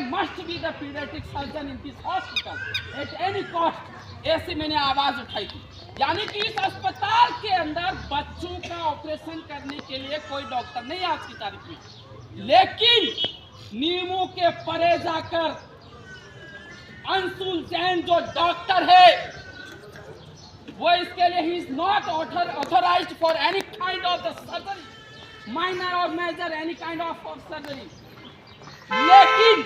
must be the pediatric surgeon in this hospital at any cost। ऐसी मैंने आवाज उठाई थी। यानी कि इस अस्पताल के अंदर बच्चों का ऑपरेशन करने के लिए कोई डॉक्टर नहीं आज की तारीख में, लेकिन नियमों के परे जाकर अंशुल जैन जो डॉक्टर है वो इसके लिए he is not authorized for any kind of the surgery, minor और major any kind of surgery. लेकिन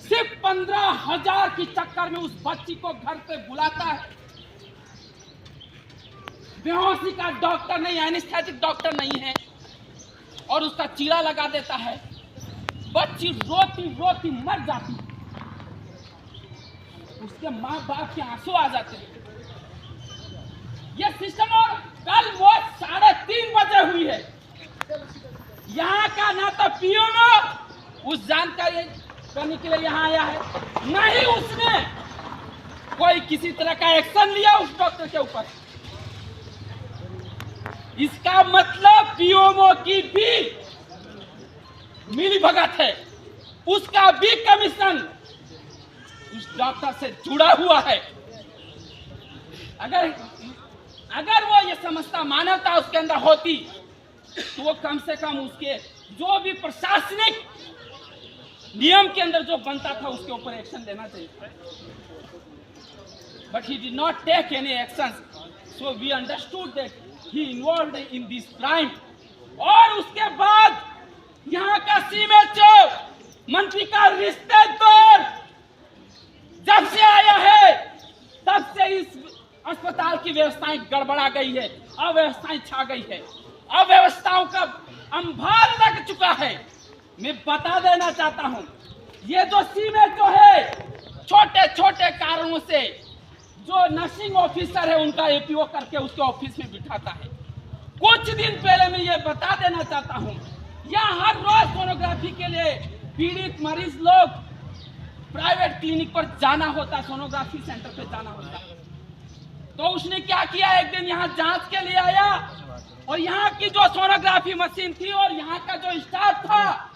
सिर्फ 15,000 की चक्कर में उस बच्ची को घर पे बुलाता है। बेहोशी का डॉक्टर नहीं, एनेस्थेटिक डॉक्टर नहीं है, और उसका चीरा लगा देता है। बच्ची रोती रोती मर जाती है, उसके माँ बाप के आंसू आ जाते हैं। ये सिस्टम, और कल मौत 3:30 बजे हुई है। यहाँ का ना तो पीओ उस जानकारी करने के लिए यहाँ आया है, नहीं उसने कोई किसी तरह का एक्शन लिया उस डॉक्टर के ऊपर। इसका मतलब पीओमओ की भी मिली भगत है, उसका भी कमीशन उस डॉक्टर से जुड़ा हुआ है। अगर वो ये समझता, मानवता उसके अंदर होती, तो वो कम से कम उसके जो भी प्रशासनिक नियम के अंदर जो बनता था उसके ऊपर एक्शन लेना चाहिए। But he did not take any action, so we understood that he involved in this crime. और उसके बाद यहाँ का सीएमएचओ मंत्री का रिश्तेदार जब से आया है तब से इस अस्पताल की व्यवस्थाएं गड़बड़ा गई है, अव्यवस्थाएं छा गई है, अव्यवस्थाओं का अंबार लग चुका है। मैं बता देना चाहता हूं, ये जो सीएमएचओ है छोटे छोटे कारणों से जो नर्सिंग ऑफिसर है उनका एपीओ करके उसके ऑफिस में बिठाता है। कुछ दिन पहले मैं ये बता देना चाहता हूं, यहाँ हर रोज सोनोग्राफी के लिए पीड़ित मरीज लोग प्राइवेट क्लिनिक पर जाना होता, सोनोग्राफी सेंटर पे जाना होता। तो उसने क्या किया, एक दिन यहाँ जांच के लिए आया और यहाँ की जो सोनोग्राफी मशीन थी और यहाँ का जो स्टाफ था,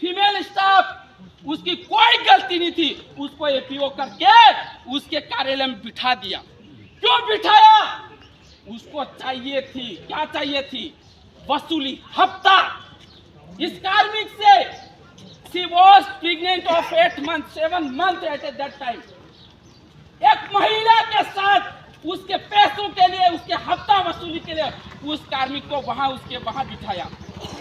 फीमेल स्टाफ, उसकी कोई गलती नहीं थी। उसको एपीओ करके उसके कार्यालय में बिठा दिया। क्यों बिठाया? उसको चाहिए थी, क्या चाहिए थी? वसूली, हफ्ता। इस कार्मिक से she was pregnant of 7 months at that time। एक महिला के साथ उसके पैसों के लिए, उसके हफ्ता वसूली के लिए उस कार्मिक को उसके वहां बिठाया।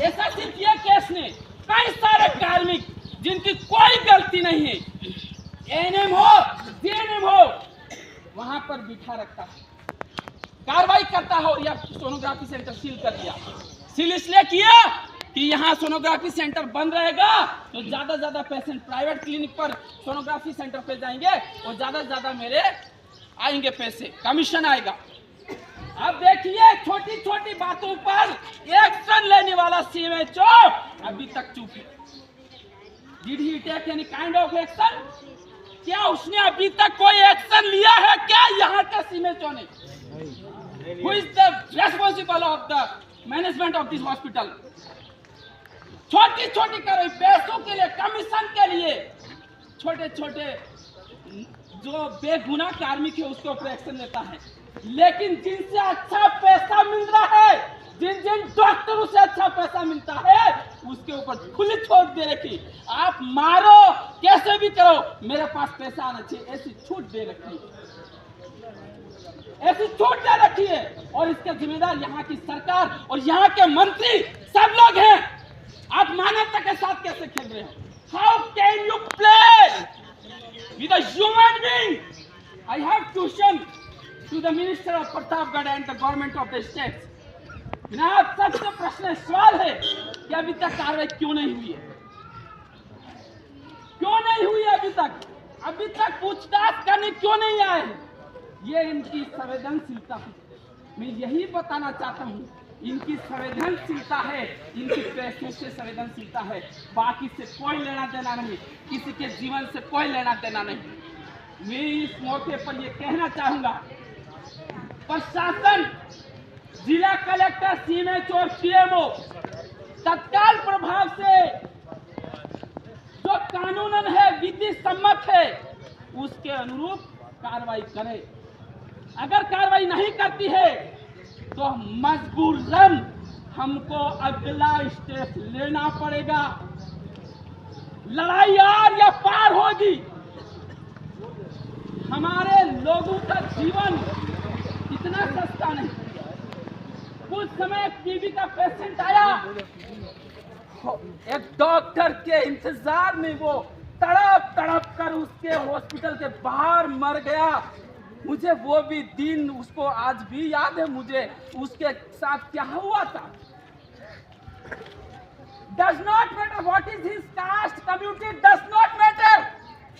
ऐसा सिर्फ ये केस ने, कई सारे कार्मिक जिनकी कोई गलती नहीं है, एएनएम हो, जीएनएम हो, वहां पर बिठा रखता है, कार्रवाई करता हो। या सोनोग्राफी सेंटर सील कर दिया। सील इसलिए किया कि यहाँ सोनोग्राफी सेंटर बंद रहेगा तो ज्यादा से ज्यादा पेशेंट प्राइवेट क्लिनिक पर सोनोग्राफी सेंटर पे जाएंगे और ज्यादा से ज्यादा मेरे आएंगे पैसे, कमीशन आएगा। अब देखिए छोटी छोटी बातों पर एक्शन लेने वाला सीएमएचओ अभी तक चुप है। Did he take any kind of action? क्या उसने अभी तक कोई एक्शन लिया है क्या यहाँ के सीएमएचओ ने? Who is the responsible of the management of this hospital? छोटी छोटी करो पैसों के लिए, कमीशन के लिए छोटे छोटे जो बेगुनाह कार्मिक है उसके ऊपर एक्शन लेता है। लेकिन जिनसे अच्छा पैसा मिल रहा है, जिन डॉक्टरों से अच्छा पैसा मिलता है उसके ऊपर खुली छूट दे रखी। आप मारो कैसे भी करो, मेरे पास पैसा आना चाहिए, ऐसी छूट दे रखी है, ऐसी छूट दे रखी है। और इसके जिम्मेदार यहाँ की सरकार और यहाँ के मंत्री सब लोग हैं। आप मानवता के साथ कैसे खेल रहे हो? How can you play with a human being? I have question to the Minister of Pratapgarh and the government of the states। मेरा सबसे प्रश्न सवाल है कि अभी तक कार्रवाई क्यों नहीं हुई है? क्यों नहीं हुई अभी तक? अभी तक पूछताछ करने क्यों नहीं आए? ये इनकी संवेदनशीलता है। मैं यही बताना चाहता हूँ, इनकी संवेदनशीलता है, इनकी पैसों से संवेदनशीलता है, बाकी से कोई लेना देना नहीं, किसी के जीवन से कोई लेना देना नहीं। मैं इस मौके पर यह कहना चाहूंगा, प्रशासन, जिला कलेक्टर, सीएमएचओ और पीएमओ तत्काल प्रभाव से जो कानूनन है, विधि सम्मत है उसके अनुरूप कार्रवाई करे। अगर कार्रवाई नहीं करती है तो मजबूरन हमको अगला स्टेप लेना पड़ेगा। लड़ाई आर या पार होगी। हमारे लोगों का जीवन इतना सस्ता नहीं। कुछ समय टीबी का पेशेंट आया, एक डॉक्टर के इंतजार में वो तड़प तड़प कर उसके हॉस्पिटल के बाहर मर गया। मुझे वो भी दिन उसको आज भी याद है, मुझे उसके साथ क्या हुआ था। Does not matter what is his caste, community does not matter।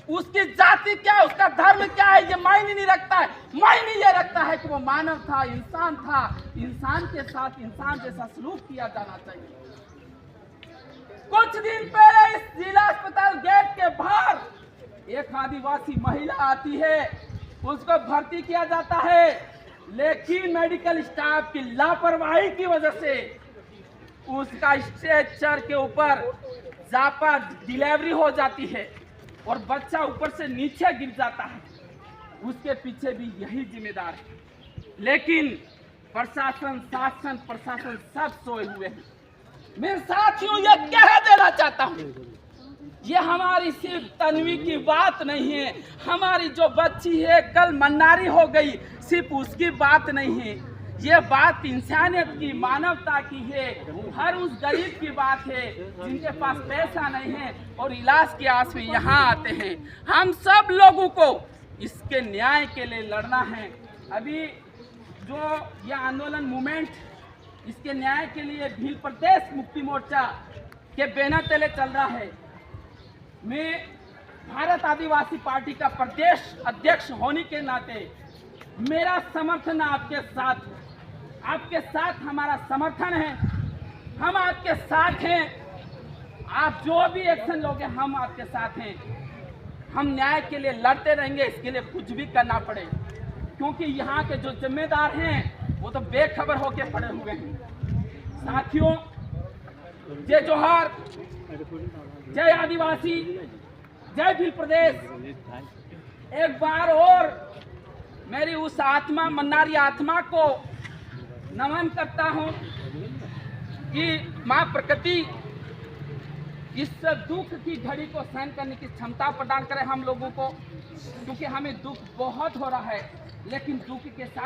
उसकी जाति क्या है, उसका धर्म क्या है, ये मायने नहीं रखता है। मायने ये रखता है कि वो मानव था, इंसान था। इंसान के साथ इंसान जैसा सलूक किया जाना चाहिए। कुछ दिन पहले इस जिला अस्पताल गेट के बाहर एक आदिवासी महिला आती है, उसको भर्ती किया जाता है, लेकिन मेडिकल स्टाफ की लापरवाही की वजह से उसका स्ट्रेचर के ऊपर जापा डिलीवरी हो जाती है और बच्चा ऊपर से नीचे गिर जाता है। उसके पीछे भी यही जिम्मेदार है, लेकिन प्रशासन, शासन, प्रशासन सब सोए हुए हैं। मेरे साथियों, ये कह देना चाहता हूँ, ये हमारी सिर्फ तन्वी की बात नहीं है। हमारी जो बच्ची है कल मन्नारी हो गई, सिर्फ उसकी बात नहीं है। ये बात इंसानियत की, मानवता की है। हर उस गरीब की बात है जिनके पास पैसा नहीं है और इलाज की आस में यहाँ आते हैं। हम सब लोगों को इसके न्याय के लिए लड़ना है। अभी जो ये आंदोलन मूवमेंट, इसके न्याय के लिए भील प्रदेश मुक्ति मोर्चा के बैनर तले चल रहा है। मैं भारत आदिवासी पार्टी का प्रदेश अध्यक्ष होने के नाते मेरा समर्थन आपके साथ हमारा समर्थन है। हम आपके साथ हैं। आप जो भी एक्शन लोगे हम आपके साथ हैं। हम न्याय के लिए लड़ते रहेंगे, इसके लिए कुछ भी करना पड़े, क्योंकि यहाँ के जो जिम्मेदार हैं वो तो बेखबर होके पड़े हुए हैं। साथियों, जय जोहार, जय आदिवासी, जय भील प्रदेश। एक बार और मेरी उस आत्मा, मन्नारी आत्मा को नमन करता हूं कि मां प्रकृति इस दुख की घड़ी को सहन करने की क्षमता प्रदान करे हम लोगों को, क्योंकि हमें दुख बहुत हो रहा है, लेकिन दुख के साथ